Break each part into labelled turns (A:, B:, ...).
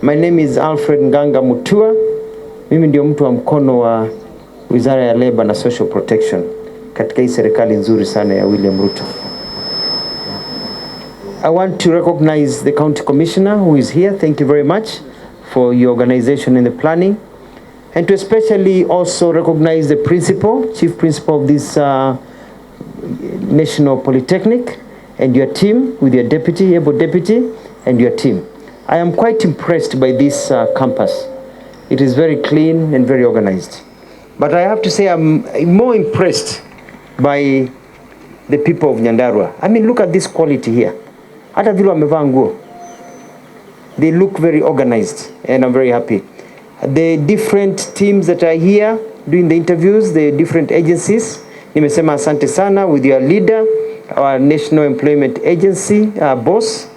A: My name is Alfred Mutua. Mimi ndio mtu wa mkono wa Wizara ya Labor na Social Protection katika hii serikali nzuri sana ya William Ruto. I want to recognize the County Commissioner who is here. Thank you very much for your organization and the planning. And to especially also recognize the principal, chief principal of this National Polytechnic, and your team with your deputy, able deputy, and your team. I am quite impressed by this campus. It is very clean and very organized. But I have to say I'm more impressed by the people of Nyandarua. I mean, look at this quality here. Hata vile wamevaa nguo. They look very organized and I'm very happy. The different teams that are here doing the interviews, the different agencies, nimesema asante sana with your leader, our National Employment Agency boss,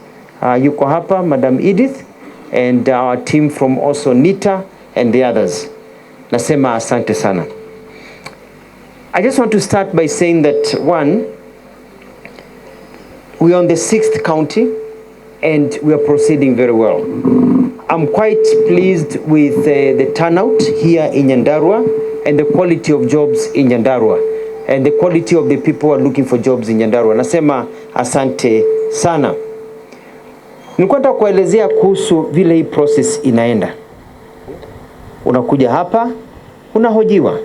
A: yuko hapa, Madam Edith, and our team from also NITA and the others. Nasema asante sana. I just want to start by saying that one, we are on the 6th county and we are proceeding very well. I'm quite pleased with the turnout here in Nyandarua and the quality of jobs in Nyandarua and the quality of the people who are looking for jobs in Nyandarua. Nasema asante sana. Nilikuwa nataka kuelezea kuhusu vile hii process inaenda. Unakuja hapa, unahojiwa.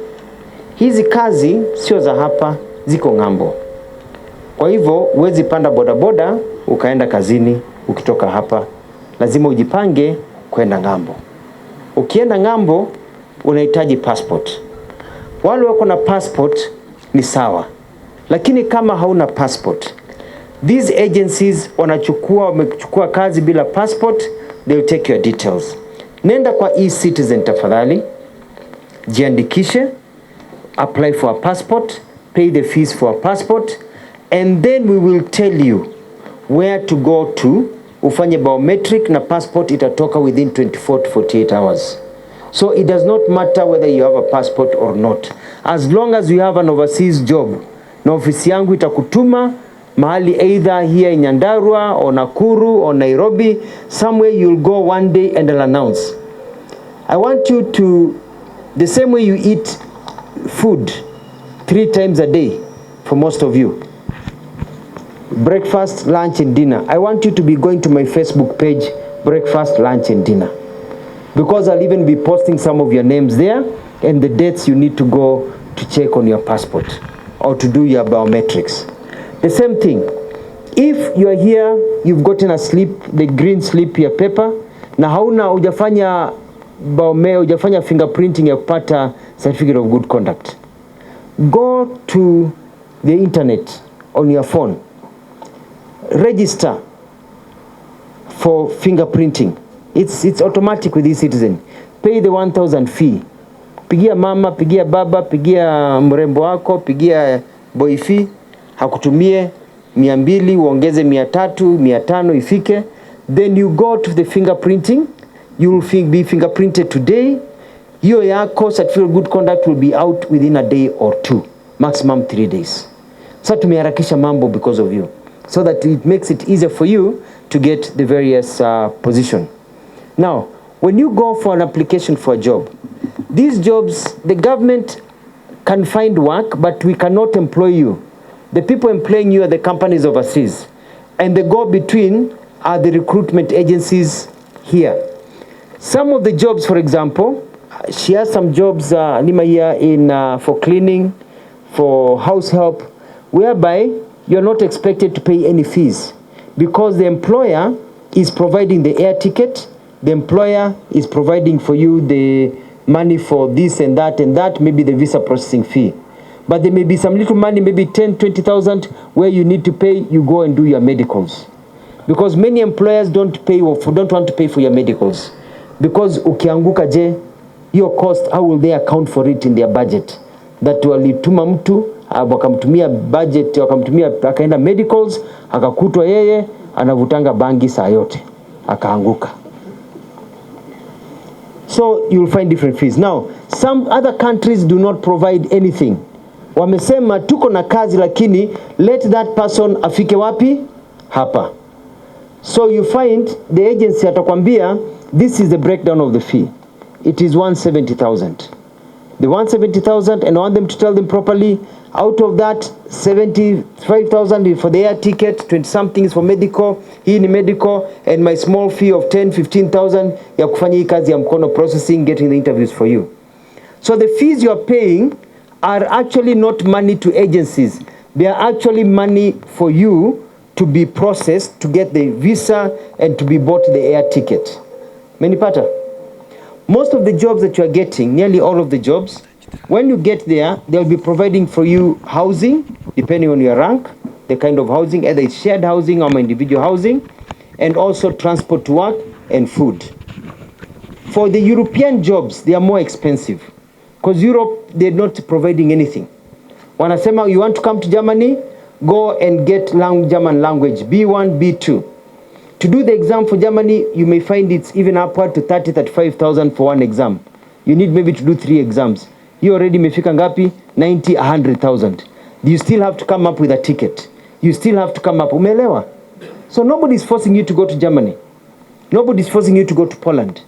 A: Hizi kazi sio za hapa, ziko ng'ambo. Kwa hivyo huwezi panda bodaboda ukaenda kazini ukitoka hapa. Lazima ujipange kwenda ng'ambo. Ukienda ng'ambo unahitaji passport. Wale wako na passport ni sawa. Lakini kama hauna passport, these agencies wamechukua kazi bila passport, they will take your details. Nenda kwa e-citizen tafadhali, jiandikishe, apply for a passport, pay the fees for a passport, and then we will tell you where to go to. Ufanye biometric na passport itatoka within 24 to 48 hours. So it does not matter whether you have a passport or not. As long as you have an overseas job, na ofisi yangu itakutuma mahali either here in Nyandarua or Nakuru or Nairobi, somewhere you'll go one day and I'll announce. I want you to, the same way you eat food 3 times a day for most of you, breakfast, lunch and dinner, I want you to be going to my Facebook page, breakfast, lunch and dinner, because I'll even be posting some of your names there and the dates you need to go to check on your passport or to do your biometrics. The same thing, if you are here, you've gotten a slip, the green slip ya paper, na hauna hujafanya fingerprinting ya kupata certificate of good conduct, go to the internet on your phone, register for fingerprinting. It's automatic with e-citizen. Pay the 1,000 fee. Pigia mama, pigia baba, pigia mrembo wako, pigia boy fee, hakutumie 200, uongeze 300, 500 ifike. Then you go to the fingerprinting. You will be fingerprinted today. Hiyo yako certificate of good conduct will be out within a day or 2, maximum 3 days. So tumeharakisha mambo because of you, so that it makes it easier for you to get the various position. Now, when you go for an application for a job, these jobs, the government can find work, but we cannot employ you. The people employing you are the companies overseas, and the go-between are the recruitment agencies here. Some of the jobs, for example, she has some jobs, Nima here, in for cleaning, for house help, whereby you're not expected to pay any fees because the employer is providing the air ticket, the employer is providing for you the money for this and that, maybe the visa processing fee. But there may be some little money, maybe 10, 20,000, where you need to pay, you go and do your medicals. Because many employers don't want to pay for your medicals. Because ukianguka je, your cost, how will they account for it in their budget? That walituma mtu, wakamtumia budget, wakamtumia akaenda medicals, akakutwa yeye anavutanga bangi saa yote, akaanguka. So you'll find different fees. Now, some other countries do not provide anything. Wamesema tuko na kazi lakini let that person afike wapi? Hapa. So you find the agency atakwambia This is the breakdown of the fee. It is 170,000. The 170,000, and I want them to tell them properly, out of that 75,000 for the air ticket, 20 something is for medical, hii ni medical, and my small fee of 10-15,000 ya kufanya hii kazi ya mkono, processing, getting the interviews for you. So the fees you are paying are actually not money to agencies. They are actually money for you to be processed, to get the visa and to be bought the air ticket. Menipata? Most of the jobs that you are getting, nearly all of the jobs, when you get there, they'll be providing for you housing, depending on your rank, the kind of housing, either it's shared housing or individual housing, and also transport to work and food. For the European jobs, they are more expensive because Europe, they're not providing anything. Wanasema, you want to come to Germany, go and get German language, B1, B2. To do the exam for Germany, you may find it's even upward to 30-35,000 for one exam. You need maybe to do 3 exams. You already mefika ngapi? 90-100,000. You still have to come up with a ticket. You still have to come up. Umeelewa? So nobody's forcing you to go to Germany. Nobody's forcing you to go to Poland.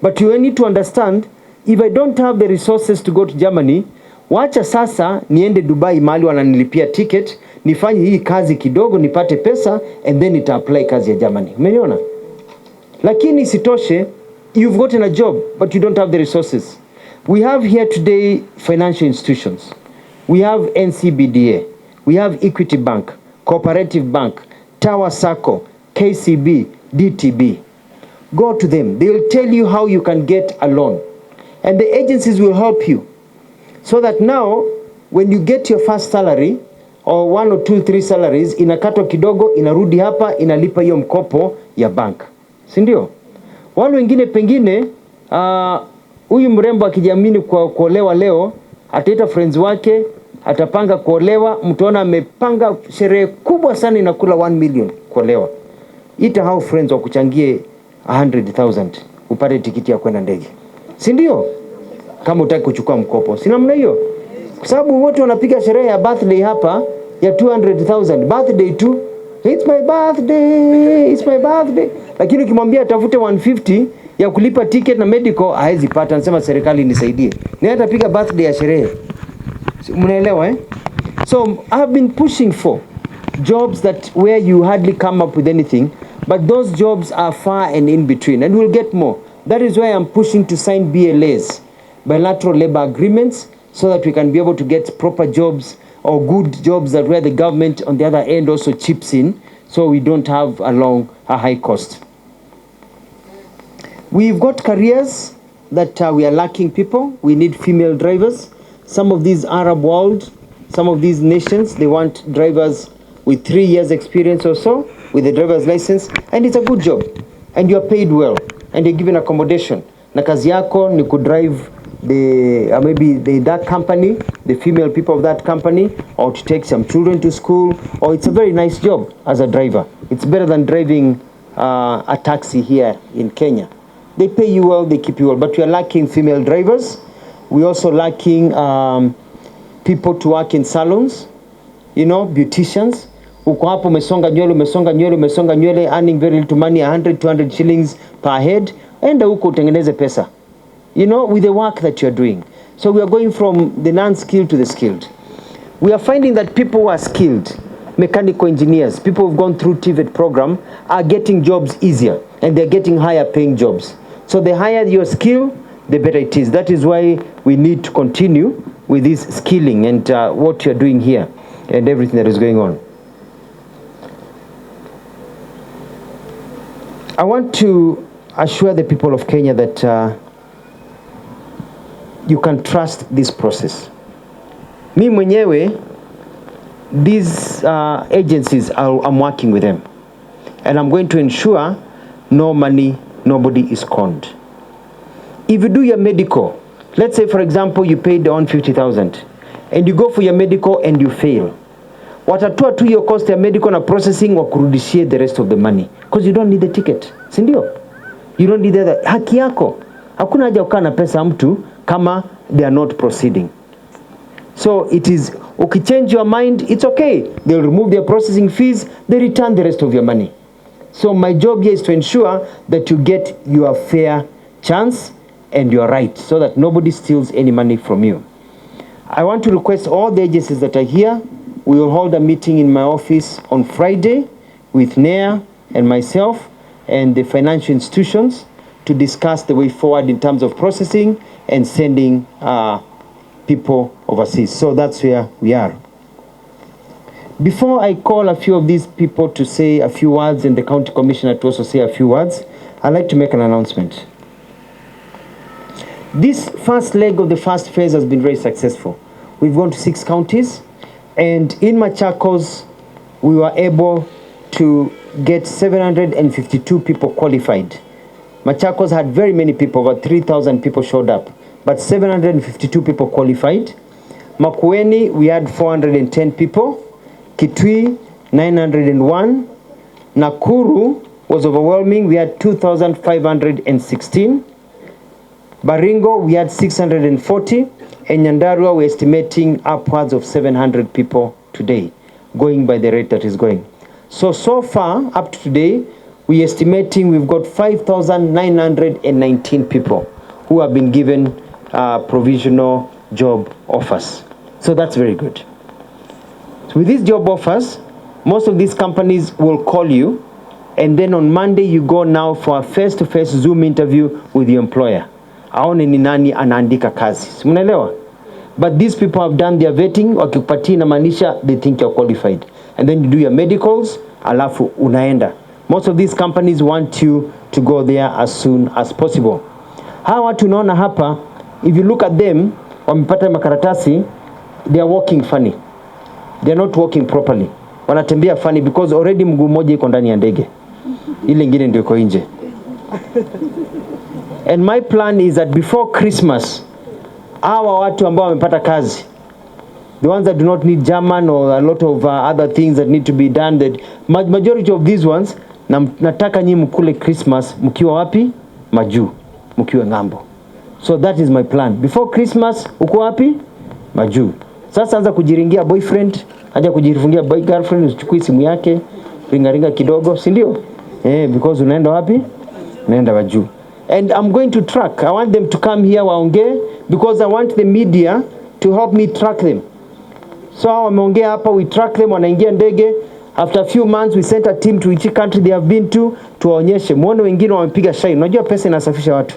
A: But you need to understand, if I don't have the resources to go to Germany, wacha sasa niende Dubai mahali wananilipia ticket, nifanye hii kazi kidogo nipate pesa, and then nita apply kazi ya Germany. Umeniona? Lakini sitoshe, you've gotten a job but you don't have the resources. We have here today financial institutions. We have NCBDA, we have Equity Bank, Cooperative Bank, Tower Sacco, KCB, DTB. Go to them. They will tell you how you can get a loan. And the agencies will help you. So that now, when you get your first salary, or 1 or 2, 3 salaries, inakatwa kidogo, inarudi hapa, inalipa hiyo mkopo ya bank. Sindio? Wale wengine pengine, huyu mrembo akijiamini kwa kuolewa leo, ataita friends wake, atapanga kuolewa, mtaona amepanga sherehe kubwa sana inakula 1 million kuolewa. Ita hao friends wakuchangie 100,000 upate tikiti ya kwenda ndege. Sindio? Kama utaki kuchukua mkopo. Sina mna hiyo? Kwa sababu wote wanapiga sherehe ya birthday hapa ya 200,000. Birthday tu. It's my birthday. It's my birthday. Lakini ukimwambia atafute 150 ya kulipa ticket na medical, haezi pata. Anasema serikali nisaidie. Ni hata piga birthday ya sherehe. Mnaelewa eh? So I have been pushing for jobs that where you hardly come up with anything, but those jobs are far and in between, and we'll get more. That is why I'm pushing to sign BLAs, bilateral labor agreements, so that we can be able to get proper jobs or good jobs that where the government on the other end also chips in, so we don't have a high cost. We've got careers that we are lacking people. We need female drivers. Some of these Arab world, some of these nations, they want drivers with 3 years experience or so, with a driver's license, and it's a good job. And you are paid well, and you're given accommodation. Na kazi yako ni kudrive that company, the female people of that company, or to take some children to school, or it's a very nice job as a driver. It's better than driving a taxi here in Kenya. They pay you well, they keep you well, but we are lacking female drivers. We're also lacking people to work in salons, you know, beauticians. Uko hapo umesonga nywele, earning very little money, 100-200 shillings per head. Enda huko utengeneze pesa, you know, with the work that you're doing. So we are going from the non-skilled to the skilled. We are finding that people who are skilled, mechanical engineers, people who've gone through TVET program, are getting jobs easier, and they're getting higher paying jobs. So the higher your skill, the better it is. That is why we need to continue with this skilling and what you're doing here and everything that is going on. I want to assure the people of Kenya that you can trust this process. Mi mwenyewe, these agencies, I'm working with them. And I'm going to ensure no money, nobody is conned. If you do your medical, let's say for example you paid on 50,000 and you go for your medical and you fail, watatua tu hiyo cost ya medical na processing wakurudishie the rest of the money, because you don't need the ticket, si ndio? You don't need the haki yako. Hakuna haja ukaa na pesa mtu kama they are not proceeding. So it is, ukichange your mind, it's okay. They'll remove their processing fees, they return the rest of your money. So my job here is to ensure that you get your fair chance and your right, so that nobody steals any money from you. I want to request all the agencies that are here, we will hold a meeting in my office on Friday with NEA and myself and the financial institutions to discuss the way forward in terms of processing and sending people overseas. So that's where we are. Before I call a few of these people to say a few words and the county commissioner to also say a few words, I'd like to make an announcement. This first leg of the first phase has been very successful. We've gone to 6 counties, and in Machakos, we were able to get 752 people qualified. Machakos had very many people, about 3,000 people showed up, but 752 people qualified. Makueni, we had 410 people. Kitui, 901. Nakuru was overwhelming, we had 2,516. Baringo, we had 640, and Nyandarua, we're estimating upwards of 700 people today, going by the rate that is going. So far, up to today, we're estimating we've got 5,919 people who have been given provisional job offers. So that's very good. So with these job offers, most of these companies will call you, and then on Monday, you go now for a face-to-face Zoom interview with your employer. Aone ni nani anaandika kazi. Simunaelewa? But these people have done their vetting, wakikupatia inamaanisha they think you're qualified. And then you do your medicals, alafu unaenda. Most of these companies want you to go there as soon as possible. Hawa watu unaona hapa, if you look at them, wamepata makaratasi, they are walking funny. They are not walking properly. Wanatembea funny because already mguu moja iko ndani ya ndege. Ile ingine ndio iko nje. And my plan is that before Christmas, hawa watu ambao wamepata kazi, the ones that do not need German or a lot of other things that need to be done, that majority of these ones, nataka nyi mkule Christmas, mkiwa wapi? Majuu, mkiwa ngambo. So that is my plan. Before Christmas, uko wapi? Majuu. Sasa anza kujiringia boyfriend, anza kujifungia girlfriend, usichukui simu yake, ringa kidogo, si ndio? Because unaenda wapi? Unaenda Majuu. And I'm going to track. I want them to come here waongee, because I want the media to help me track them. So wameongea hapa, we track them, wanaingia ndege. After a few months, we sent a team to each country they have been to waonyeshe. Muone wengine wamepiga shine. Unajua pesa inasafisha watu.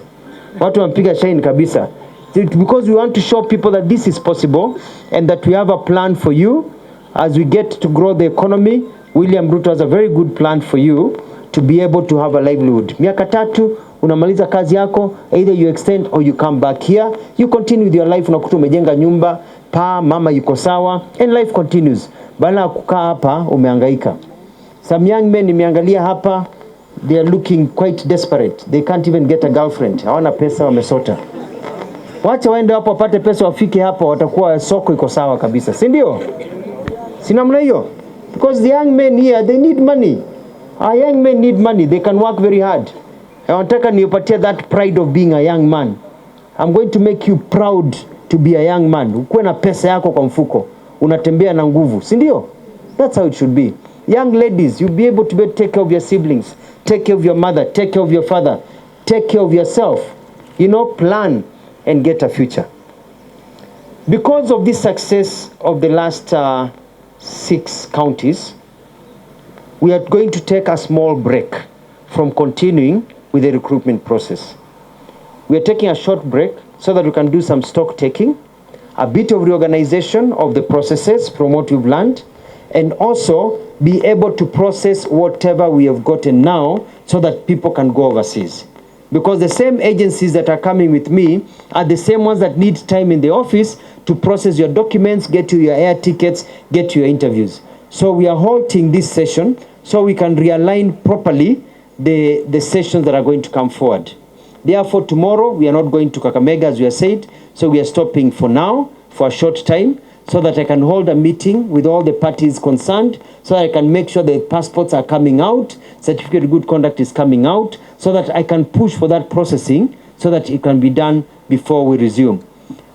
A: Watu wamepiga shine kabisa. Because we want to show people that this is possible and that we have a plan for you as we get to grow the economy. William Ruto has a very good plan for you to be able to have a livelihood. Miaka 3 unamaliza kazi yako, either you extend or you come back here, you continue with your life, unakuta umejenga nyumba, mama yuko sawa, and life continues. Bala kukaa hapa umehangaika. Some young men nimeangalia hapa, they are looking quite desperate. They can't even get a girlfriend. Hawana pesa, wamesota. Wacha waende hapo wapate pesa, wafike hapa, watakuwa soko iko sawa kabisa. Si ndio? Si namna hiyo? Because the young men here, they need money. Our young men need money. They can work very hard. Wanataka niupatie that pride of being a young man. I'm going to make you proud to be a young man. Ukuwe na pesa yako kwa mfuko. Unatembea na nguvu. Si ndio? That's how it should be. Young ladies, you'll be able to take care of your siblings. Take care of your mother. Take care of your father. Take care of yourself. Plan and get a future. Because of this success of the last 6 counties, we are going to take a small break from continuing with the recruitment process. We are taking a short break so that we can do some stock taking, a bit of reorganization of the processes from what we've learned, and also be able to process whatever we have gotten now so that people can go overseas. Because the same agencies that are coming with me are the same ones that need time in the office to process your documents, get you your air tickets, get you your interviews. So we are halting this session so we can realign properly the sessions that are going to come forward. Therefore, tomorrow we are not going to Kakamega, as we have said, so we are stopping for now for a short time so that I can hold a meeting with all the parties concerned, so that I can make sure the passports are coming out, certificate of good conduct is coming out, so that I can push for that processing so that it can be done before we resume.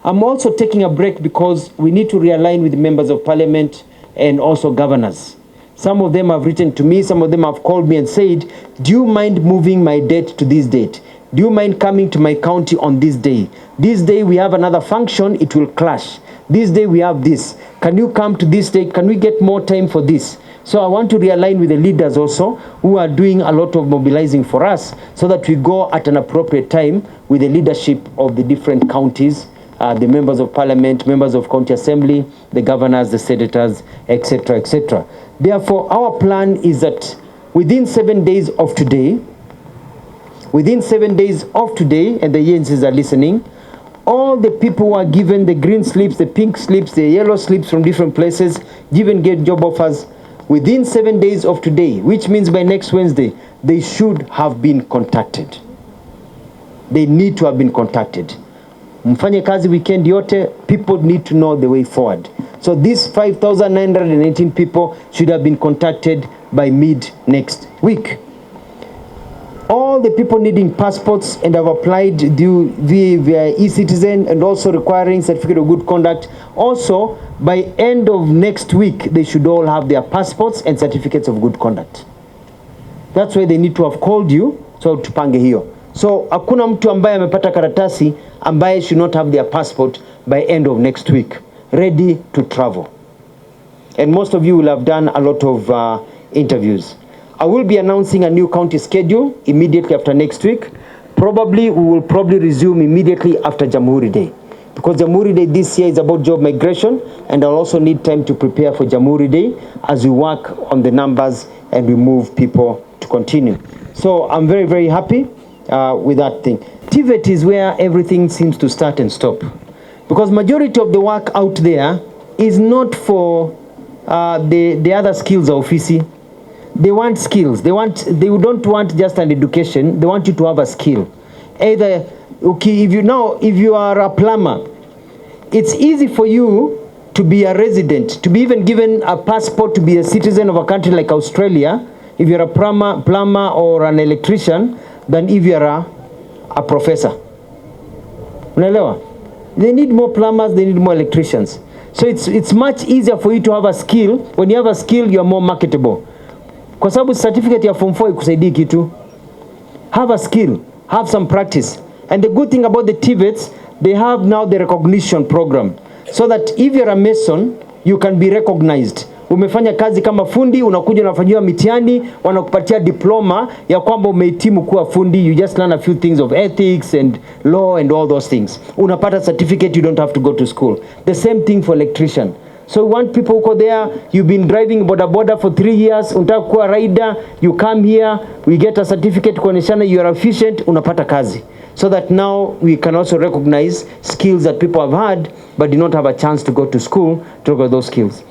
A: I'm also taking a break because we need to realign with the members of parliament and also governors. Some of them have written to me, some of them have called me and said, do you mind moving my date to this date? Do you mind coming to my county on this day? This day we have another function, it will clash. This day we have this. Can you come to this day? Can we get more time for this? So I want to realign with the leaders also who are doing a lot of mobilizing for us so that we go at an appropriate time with the leadership of the different counties, the members of parliament, members of county assembly, the governors, the senators, etc., etc. Therefore, our plan is that within 7 days of today, and the agencies are listening, all the people who are given the green slips, the pink slips, the yellow slips from different places, given get job offers, within 7 days of today, which means by next Wednesday, they should have been contacted. They need to have been contacted. Mfanye kazi weekend yote, people need to know the way forward. So these 5,918 people should have been contacted by mid next week. All the people needing passports and have applied via e-citizen and also requiring certificate of good conduct, also by end of next week, they should all have their passports and certificates of good conduct. That's why they need to have called you, so tupange hiyo. So hakuna mtu ambaye amepata karatasi ambaye should not have their passport by end of next week, ready to travel. And most of you will have done a lot of interviews. I will be announcing a new county schedule immediately after next week. We will probably resume immediately after Jamhuri Day. Because Jamhuri Day this year is about job migration, and I'll also need time to prepare for Jamhuri Day as we work on the numbers and we move people to continue. So I'm very, very happy with that thing. TVET is where everything seems to start and stop. Because majority of the work out there is not for the other skills of office. They want skills. They don't want just an education. They want you to have a skill. Either, okay, if you are a plumber, it's easy for you to be a resident, to be even given a passport to be a citizen of a country like Australia, if you're a plumber or an electrician, than if you're a professor. Unaelewa? They need more plumbers, they need more electricians. So it's much easier for you to have a skill. When you have a skill, you're more marketable. Kwa sababu certificate ya form 4 ikusaidii kitu. Have a skill, have some practice. And the good thing about the TVETs, they have now the recognition program. So that if you're a mason, you can be recognized. Umefanya kazi kama fundi, unakuja unafanyiwa mitihani, wanakupatia diploma ya kwamba umehitimu kuwa fundi. You just learn a few things of ethics and law and all those things. Unapata certificate, you don't have to go to school. The same thing for electrician. So we want people who go there, you've been driving boda for 3 years, unataka kuwa rider, you come here, we get a certificate kuoneshana you are efficient, unapata kazi. So that now we can also recognize skills that people have had but did not have a chance to go to school to get those skills.